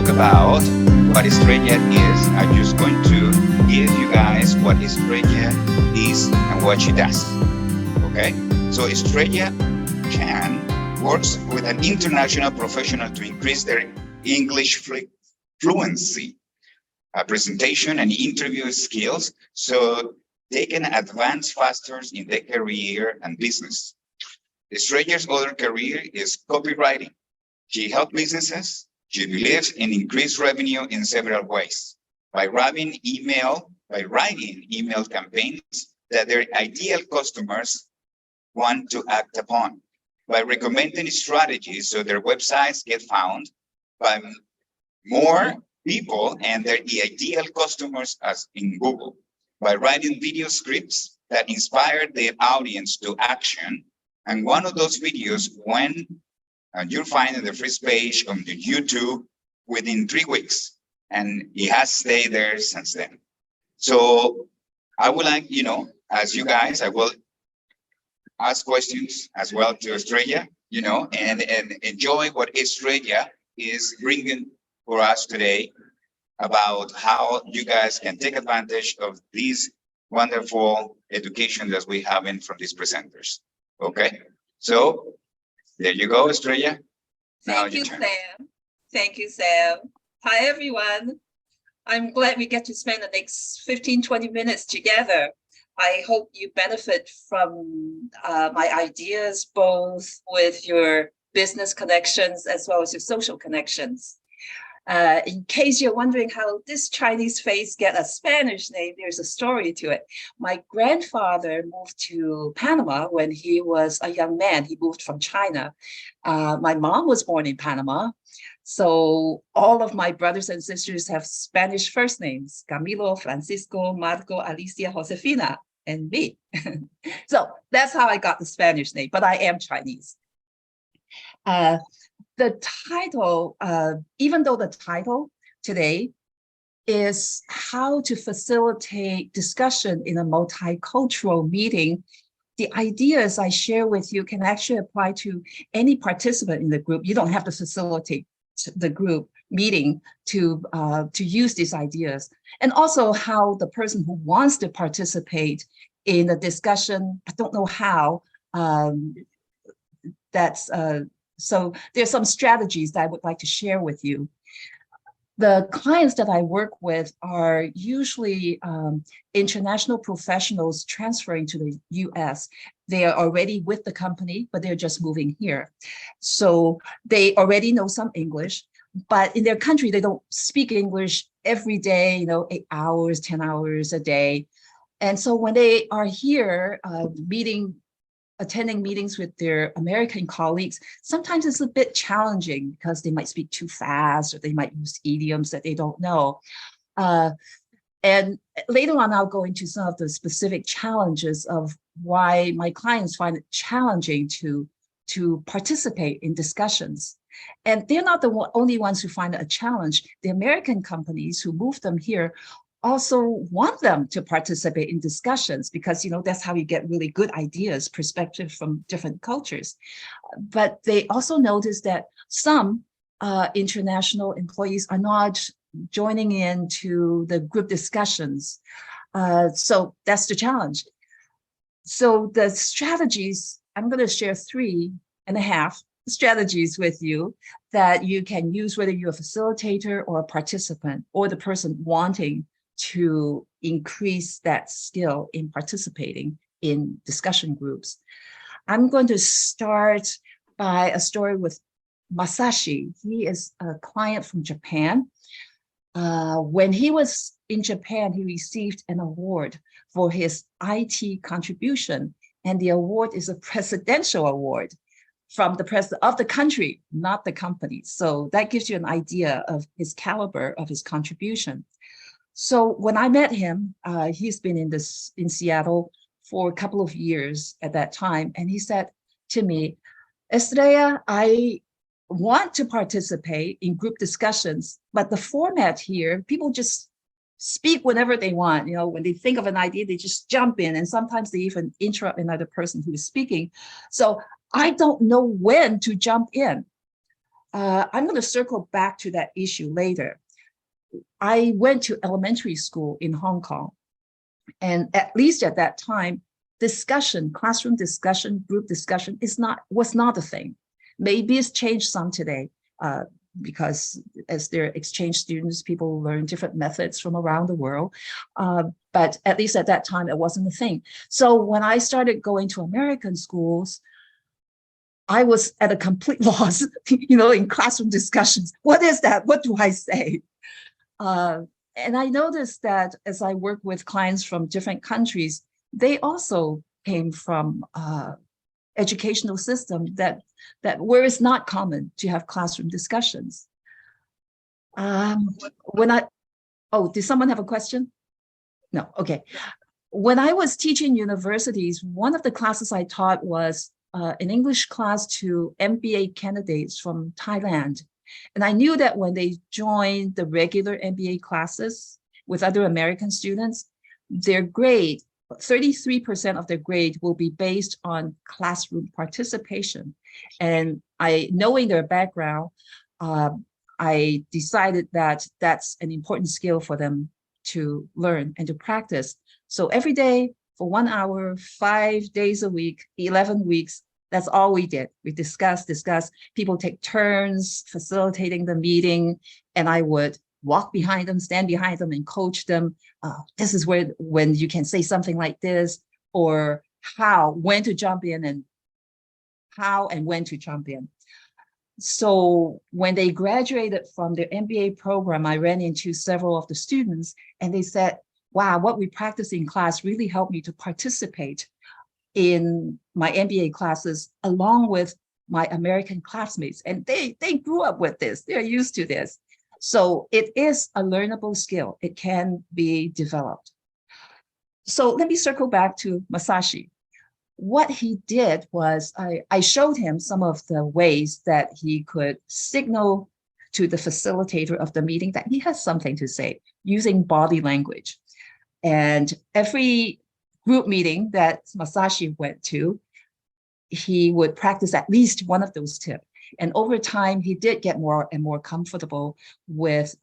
talk about what Estrella is. I'm just going to give you guys what Estrella is and what she does. Okay? So Estrella Chan works with an international professional to increase their English fluency, presentation and interview skills so they can advance faster in their career and business. Estrella's other career is copywriting. She helps businesses. She believes in increased revenue in several ways by writing email campaigns that their ideal customers want to act upon, by recommending strategies so their websites get found by more people and their ideal customers as in Google, by writing video scripts that inspire their audience to action. And one of those videos, when you'll find in the first page on the YouTube within 3 weeks, and it has stayed there since then. So I would like, as you guys, I will ask questions as well to Estrella, and enjoy what Estrella is bringing for us today about how you guys can take advantage of these wonderful education that we have in from these presenters. Okay, so there you go, Estrella. Thank you, Sam. Thank you, Sam. Hi, everyone. I'm glad we get to spend the next 15, 20 minutes together. I hope you benefit from my ideas, both with your business connections as well as your social connections. In case you're wondering how this Chinese face get a Spanish name, there's a story to it. My grandfather moved to Panama when he was a young man. He moved from China. My mom was born in Panama. So all of my brothers and sisters have Spanish first names: Camilo, Francisco, Marco, Alicia, Josefina, and me. So that's how I got the Spanish name, but I am Chinese. The title, even though the title today is how to facilitate discussion in a multicultural meeting, the ideas I share with you can actually apply to any participant in the group. You don't have to facilitate the group meeting to use these ideas. And also how the person who wants to participate in a discussion, I don't know how, so there's some strategies that I would like to share with you. The clients that I work with are usually international professionals transferring to the US. They are already with the company, but they're just moving here. So they already know some English, but in their country, they don't speak English every day, 8 hours, 10 hours a day. And so when they are here attending meetings with their American colleagues, sometimes it's a bit challenging because they might speak too fast or they might use idioms that they don't know. And later on, I'll go into some of the specific challenges of why my clients find it challenging to participate in discussions. And they're not the only ones who find it a challenge. The American companies who move them here also want them to participate in discussions because, that's how you get really good ideas, perspective from different cultures. But they also notice that some international employees are not joining into the group discussions. So that's the challenge. So the strategies, I'm going to share 3.5 strategies with you that you can use, whether you're a facilitator or a participant or the person wanting to increase that skill in participating in discussion groups. I'm going to start by a story with Masashi. He is a client from Japan. When he was in Japan, he received an award for his IT contribution, and the award is a presidential award from the president of the country, not the company. So that gives you an idea of his caliber of his contribution. So when I met him, he's been in Seattle for a couple of years at that time. And he said to me, Estrella, I want to participate in group discussions, but the format here, people just speak whenever they want. When they think of an idea, they just jump in. And sometimes they even interrupt another person who is speaking. So I don't know when to jump in. I'm going to circle back to that issue later. I went to elementary school in Hong Kong, and at least at that time, discussion, classroom discussion, group discussion was not a thing. Maybe it's changed some today, because as they're exchange students, people learn different methods from around the world. But at least at that time, it wasn't a thing. So when I started going to American schools, I was at a complete loss, in classroom discussions. What is that? What do I say? And I noticed that as I work with clients from different countries, they also came from educational system that where it's not common to have classroom discussions. Did someone have a question? No, okay. When I was teaching universities, one of the classes I taught was an English class to MBA candidates from Thailand. And I knew that when they joined the regular MBA classes with other American students, their grade, 33% of their grade will be based on classroom participation. And knowing their background, I decided that that's an important skill for them to learn and to practice. So every day for 1 hour, 5 days a week, 11 weeks, that's all we did. We discuss. People take turns facilitating the meeting, and I would walk behind them, stand behind them, and coach them. This is when you can say something like this, or when to jump in, and how and when to jump in. So when they graduated from their MBA program, I ran into several of the students, and they said, wow, what we practice in class really helped me to participate in my MBA classes along with my American classmates. And they grew up with this. They're used to this. So it is a learnable skill. It can be developed. So let me circle back to Masashi. What he did was I showed him some of the ways that he could signal to the facilitator of the meeting that he has something to say using body language. And every group meeting that Masashi went to, he would practice at least one of those tips. And over time, he did get more and more comfortable with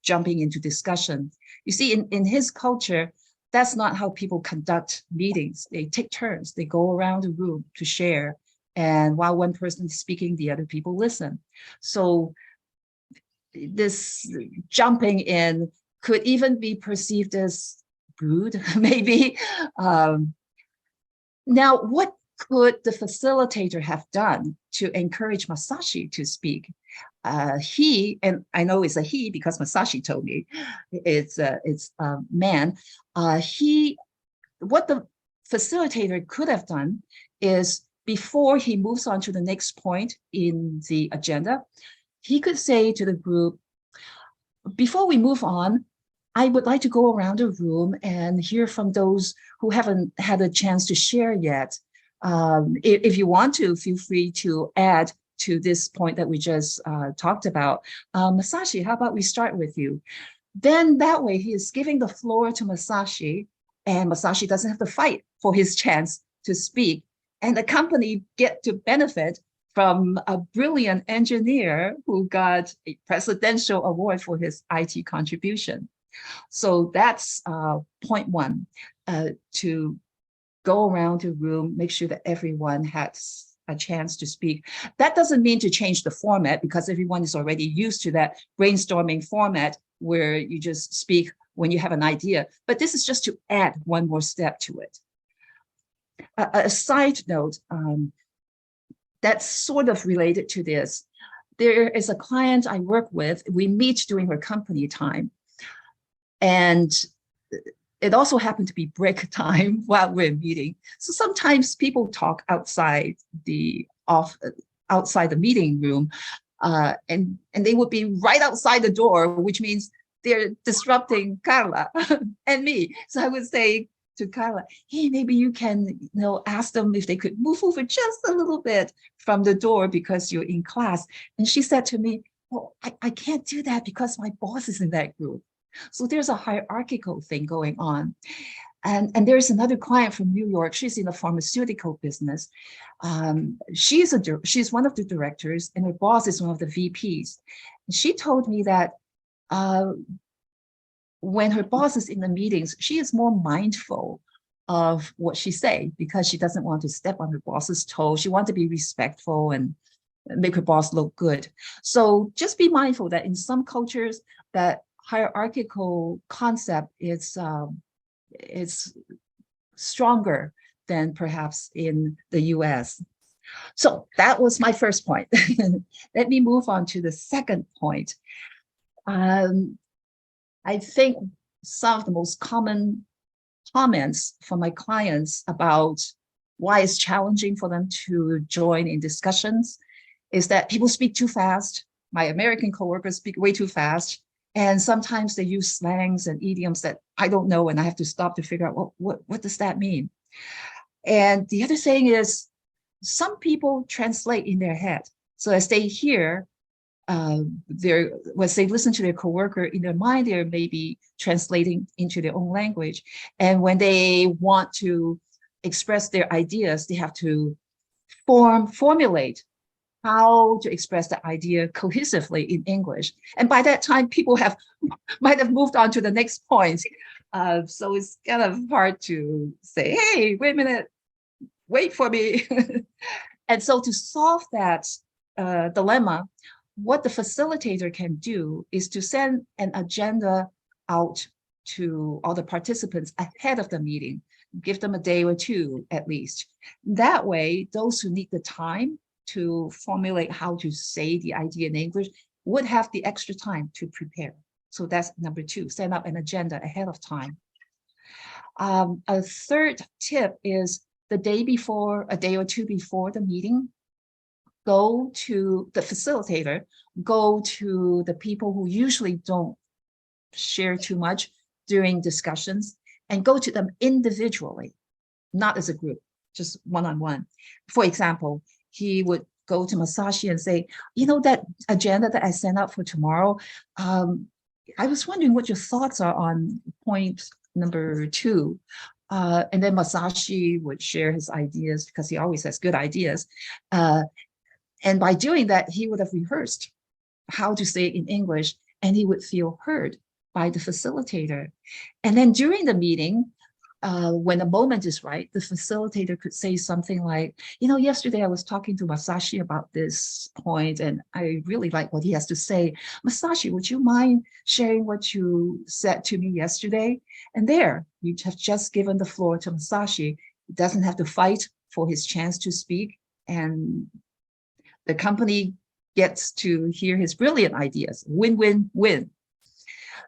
jumping into discussion. You see, in his culture, that's not how people conduct meetings. They take turns. They go around the room to share. And while one person is speaking, the other people listen. So this jumping in could even be perceived as rude, maybe. Now, what could the facilitator have done to encourage Masashi to speak? He, and I know it's a he because Masashi told me it's a man. What the facilitator could have done is, before he moves on to the next point in the agenda, he could say to the group, before we move on, I would like to go around the room and hear from those who haven't had a chance to share yet. If you want to, feel free to add to this point that we just talked about. Masashi, how about we start with you? Then that way he is giving the floor to Masashi, and Masashi doesn't have to fight for his chance to speak. And the company get to benefit from a brilliant engineer who got a presidential award for his IT contribution. So that's point one, to go around the room, make sure that everyone has a chance to speak. That doesn't mean to change the format, because everyone is already used to that brainstorming format where you just speak when you have an idea. But this is just to add one more step to it. A side note that's sort of related to this. There is a client I work with. We meet during her company time. And it also happened to be break time while we're meeting. So sometimes people talk outside the meeting room, and they would be right outside the door, which means they're disrupting Carla and me. So I would say to Carla, hey, maybe you can ask them if they could move over just a little bit from the door because you're in class. And she said to me, well, I can't do that because my boss is in that group. So there's a hierarchical thing going on. And there's another client from New York. She's in the pharmaceutical business. She's one of the directors, and her boss is one of the VPs. She told me that when her boss is in the meetings, she is more mindful of what she say because she doesn't want to step on her boss's toes. She wants to be respectful and make her boss look good. So just be mindful that in some cultures, that hierarchical concept is stronger than perhaps in the US. So that was my first point. Let me move on to the second point. I think some of the most common comments from my clients about why it's challenging for them to join in discussions is that people speak too fast. My American coworkers speak way too fast. And sometimes they use slangs and idioms that I don't know, and I have to stop to figure out what does that mean? And the other thing is, some people translate in their head. So as they hear, once they listen to their coworker, in their mind, they're maybe translating into their own language. And when they want to express their ideas, they have to formulate how to express the idea cohesively in English. And by that time, people might have moved on to the next point. So it's kind of hard to say, hey, wait a minute, wait for me. And so to solve that dilemma, what the facilitator can do is to send an agenda out to all the participants ahead of the meeting, give them a day or two at least. That way, those who need the time to formulate how to say the idea in English would have the extra time to prepare. So that's number two, set up an agenda ahead of time. A third tip is the day before, a day or two before the meeting, go to the facilitator, go to the people who usually don't share too much during discussions, and go to them individually, not as a group, just one-on-one. For example, he would go to Masashi and say, you know, that agenda that I sent out for tomorrow, I was wondering what your thoughts are on point number 2. And then Masashi would share his ideas because he always has good ideas. And by doing that, he would have rehearsed how to say it in English, and he would feel heard by the facilitator. And then during the meeting, when the moment is right, the facilitator could say something like, you know, yesterday I was talking to Masashi about this point, and I really like what he has to say. Masashi, would you mind sharing what you said to me yesterday? And there, you have just given the floor to Masashi. He doesn't have to fight for his chance to speak, and the company gets to hear his brilliant ideas. Win-win-win.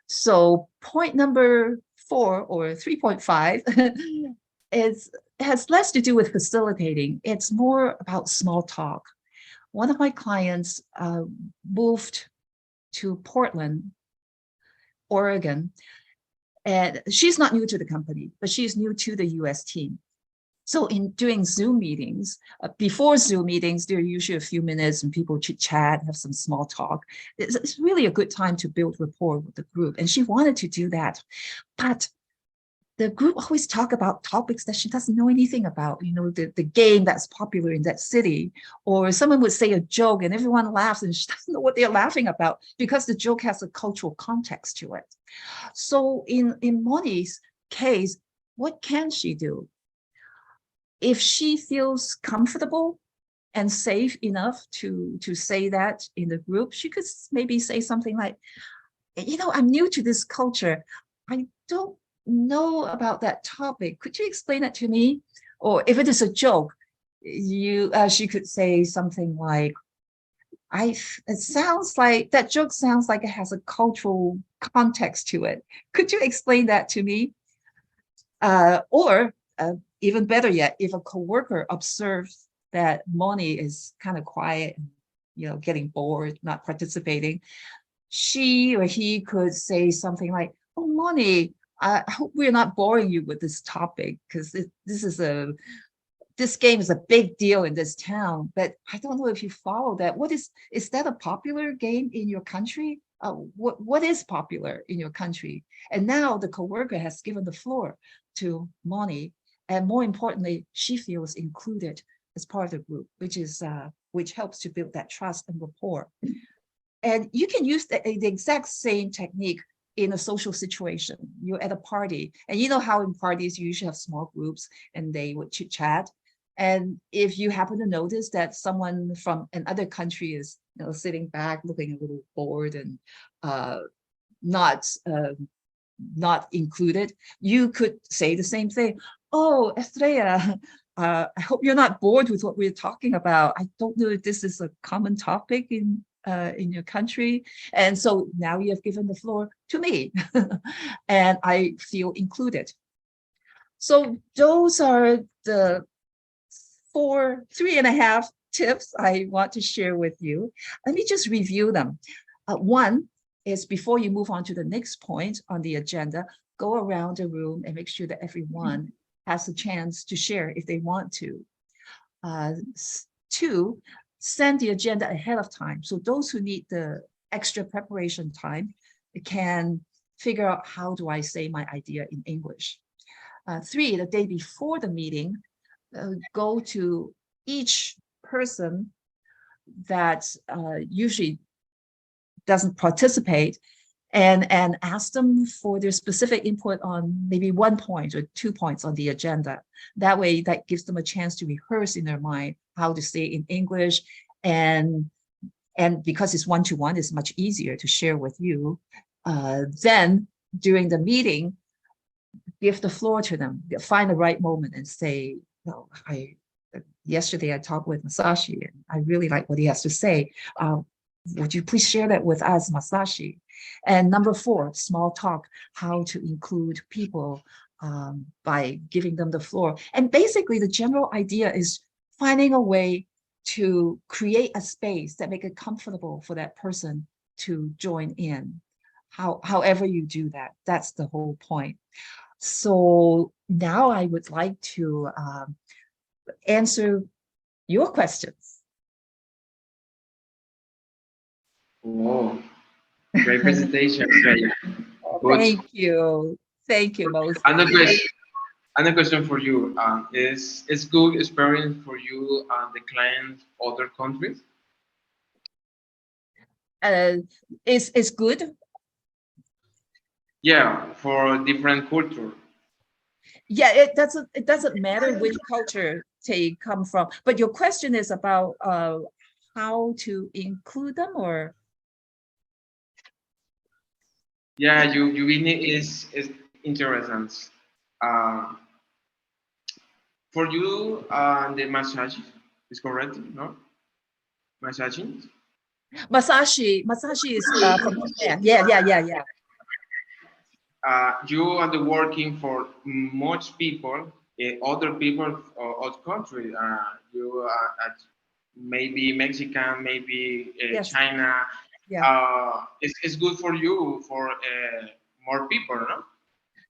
So point number 4 or 3.5 has less to do with facilitating. It's more about small talk. One of my clients moved to Portland, Oregon, and she's not new to the company, but she's new to the US team. So in doing Zoom meetings, before Zoom meetings, there are usually a few minutes and people chit chat, have some small talk. It's really a good time to build rapport with the group. And she wanted to do that. But the group always talk about topics that she doesn't know anything about, you know, the game that's popular in that city, or someone would say a joke and everyone laughs and she doesn't know what they're laughing about because the joke has a cultural context to it. So in Moni's case, what can she do? If she feels comfortable and safe enough to say that in the group, she could maybe say something like, you know, I'm new to this culture. I don't know about that topic. Could you explain that to me? Or if it is a joke, she could say something like, it sounds like that joke sounds like it has a cultural context to it. Could you explain that to me? Or even better yet, if a coworker observes that Moni is kind of quiet, you know, getting bored, not participating, she or he could say something like, "Oh, Moni, I hope we're not boring you with this topic because this game is a big deal in this town, but I don't know if you follow that. Is that a popular game in your country? What is popular in your country?" And now the coworker has given the floor. to Moni, and more importantly, she feels included as part of the group, which helps to build that trust and rapport. And you can use the exact same technique in a social situation. You're at a party, and you know how in parties you usually have small groups and they would chit chat. And if you happen to notice that someone from another country is, sitting back looking a little bored and not included, you could say the same thing. Oh, Estrella, I hope you're not bored with what we're talking about. I don't know if this is a common topic in your country. And so now you have given the floor to me and I feel included. So those are the 3.5 tips I want to share with you. Let me just review them. One is, before you move on to the next point on the agenda, go around the room and make sure that everyone has a chance to share if they want to. 2, send the agenda ahead of time. So those who need the extra preparation time can figure out, how do I say my idea in English? 3, the day before the meeting, go to each person that usually doesn't participate and ask them for their specific input on maybe 1 point or 2 points on the agenda. That way, that gives them a chance to rehearse in their mind how to say it in English. And because it's one-to-one, it's much easier to share with you. Then during the meeting, give the floor to them, find the right moment and say, no, yesterday I talked with Masashi and I really like what he has to say. Would you please share that with us, Masashi? And number 4, small talk, how to include people by giving them the floor. And basically the general idea is finding a way to create a space that make it comfortable for that person to join in. However you do that, that's the whole point. So now I would like to answer your questions. Oh, great presentation. Thank you. Thank you, Moses. Another question for you. Is good experience for you and the client other countries? Is good? Yeah, for different culture. Yeah, it doesn't matter which culture they come from. But your question is about how to include them, or? Yeah, you is interesting. For you, the massage is correct, no? Massaging? Masashi is from Japan. Yeah. You are the working for much people, other people of country. You are maybe Mexican, maybe Yes. China. Yeah. It's good for you for more people, no?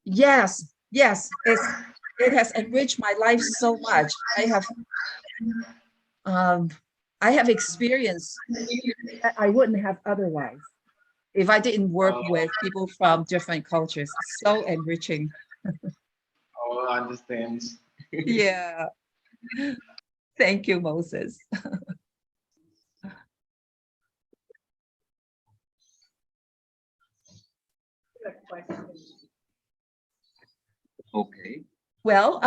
Yes. It has enriched my life so much. I have experience that I wouldn't have otherwise if I didn't work with people from different cultures. So enriching. Oh, I understand. Yeah. Thank you, Moses. Okay. Well,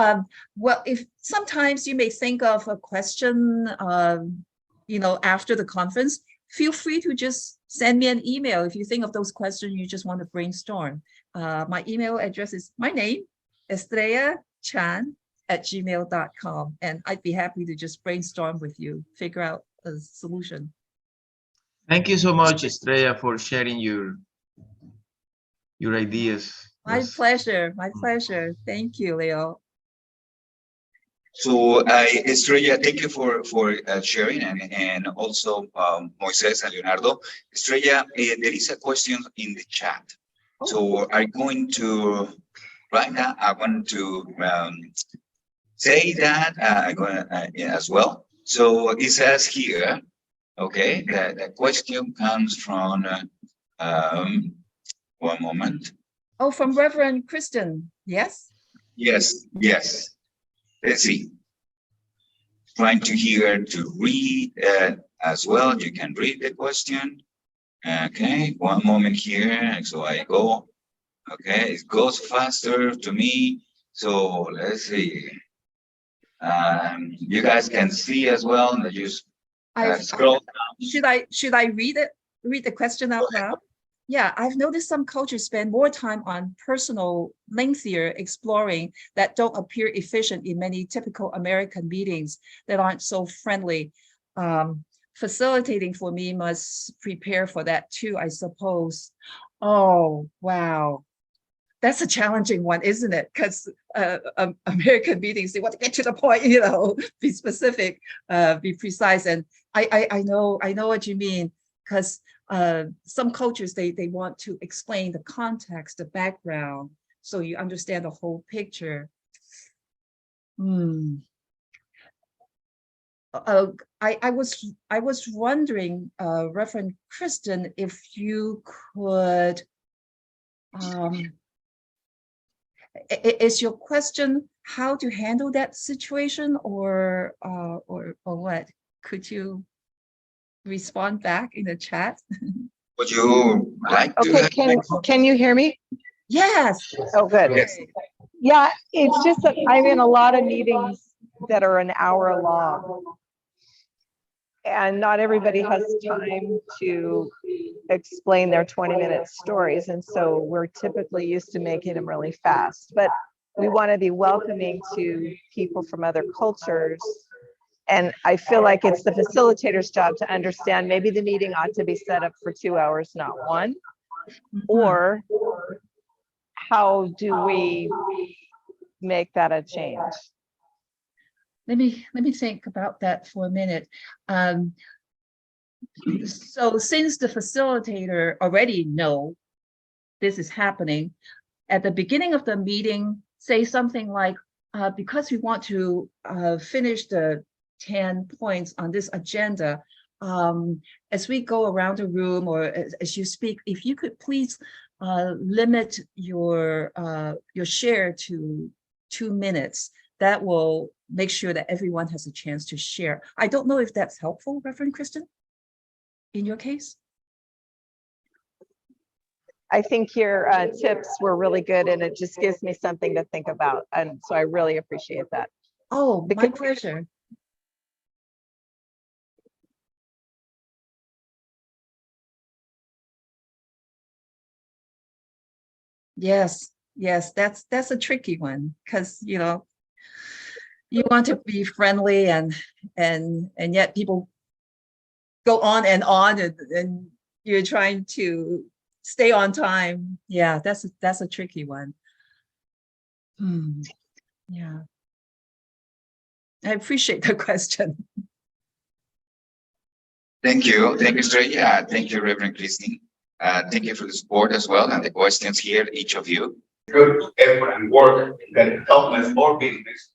if sometimes you may think of a question, after the conference, feel free to just send me an email. If you think of those questions you just want to brainstorm. My email address is my name, Estrella Chan @gmail.com. And I'd be happy to just brainstorm with you, figure out a solution. Thank you so much, Estrella, for sharing your ideas. My pleasure. Thank you, Leo. So, Estrella, thank you for sharing, and also Moises and Leonardo. Estrella, there is a question in the chat. Oh. So I'm going to, right now, I want to say that I'm going to as well. So it says here, okay, the question comes from, one moment. Oh, from Reverend Kristen, yes? Yes, yes. Let's see. Trying to read as well. You can read the question. Okay, one moment here. So I go. Okay, it goes faster to me. So let's see. You guys can see as well that you scroll down. Should I read the question out loud? Yeah, I've noticed some cultures spend more time on personal, lengthier exploring that don't appear efficient in many typical American meetings that aren't so friendly. Facilitating for me must prepare for that too, I suppose. Oh, wow. That's a challenging one, isn't it? Because American meetings, they want to get to the point, be specific, be precise. And I know what you mean, because some cultures, they want to explain the context, the background, so you understand the whole picture. I was wondering, Reverend Kristen, if you could, is your question how to handle that situation, or what? Could you respond back in the chat? Would you like to? Okay, can you hear me? Yes. Oh, good. Yes. Yeah, it's just that I'm in a lot of meetings that are an hour long. And not everybody has time to explain their 20-minute stories. And so we're typically used to making them really fast. But we want to be welcoming to people from other cultures. And I feel like it's the facilitator's job to understand maybe the meeting ought to be set up for 2 hours, not one. Or how do we make that a change? Let me think about that for a minute. So since the facilitator already know this is happening, at the beginning of the meeting, say something like, because we want to finish the 10 points on this agenda, as we go around the room or as you speak, if you could please limit your share to 2 minutes, that will make sure that everyone has a chance to share. I don't know if that's helpful, Reverend Kristen, in your case. I think your tips were really good, and it just gives me something to think about. And so I really appreciate that. Oh, my pleasure. Yes, that's a tricky one, because you want to be friendly and yet people go on and you're trying to stay on time. Yeah, that's a tricky one. Yeah, I appreciate the question. Thank you, Estrella. Thank you, Reverend Christine. Thank you for the support as well and the questions here, each of you. Good effort and work that help us more business.